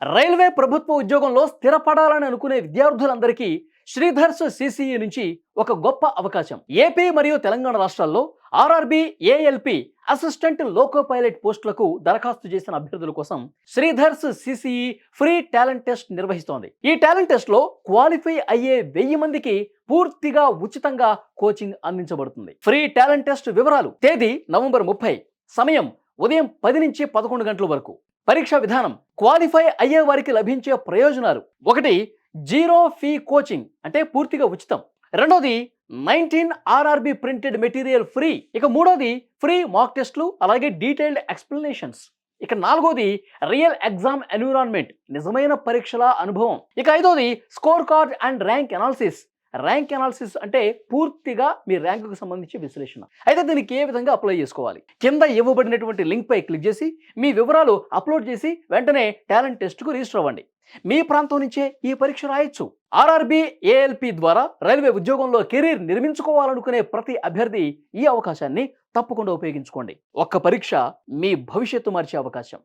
Railway ప్రభుత్వ ఉద్యోగంలో స్థిరపడాలని అనుకునే విద్యార్థులందరికీ శ్రీధర్స్ సిసిఈ నుంచి ఒక గొప్ప అవకాశం. ఏపీ మరియు తెలంగాణ రాష్ట్రాల్లో RRB, ALP assistant loco pilot పోస్టులకు దరఖాస్తు చేసిన అభ్యర్థుల కోసం Sridhar's CCE free talent test నిర్వహిస్తోంది. ఈ టాలెంట్ టెస్ట్ లో క్వాలిఫై అయ్యే 1000 మందికి పూర్తిగా ఉచితంగా కోచింగ్ అందించబడుతుంది. ఫ్రీ టాలెంట్ టెస్ట్ వివరాలు: తేదీ నవంబర్ 30, సమయం ఉదయం 10 నుంచి 11 గంటల వరకు. పరీక్ష విధానం: క్వాలిఫై అయ్యే వారికి లభించే ప్రయోజనాలు: 1, జీరో ఫీ కోచింగ్ అంటే పూర్తిగా ఉచితం. 2, 19 ఆర్ఆర్బి ప్రింటెడ్ మెటీరియల్ ఫ్రీ. ఇక 3, ఫ్రీ మాక్ టెస్ట్లు అలాగే డీటెయిల్డ్ ఎక్స్ప్లెనేషన్స్. ఇక 4, రియల్ ఎగ్జామ్ ఎన్విరాన్మెంట్, నిజమైన పరీక్షల అనుభవం. ఇక 5, score card and rank analysis. Rank analysis అంటే పూర్తిగా మీ ర్యాంకుకు సంబంధించి విశ్లేషణ. అయితే దీనికి ఏ విధంగా అప్లై చేసుకోవాలి? కింద ఇవ్వబడినటువంటి లింక్ పై క్లిక్ చేసి మీ వివరాలు అప్లోడ్ చేసి వెంటనే టాలెంట్ టెస్ట్కు రిజిస్టర్ అవ్వండి. మీ ప్రాంతం నుంచే ఈ పరీక్ష రాయొచ్చు. ఆర్ఆర్బి, ఏఎల్పి ద్వారా రైల్వే ఉద్యోగంలో కెరీర్ నిర్మించుకోవాలనుకునే ప్రతి అభ్యర్థి ఈ అవకాశాన్ని తప్పకుండా ఉపయోగించుకోండి. ఒక్క పరీక్ష మీ భవిష్యత్తు మార్చే అవకాశం.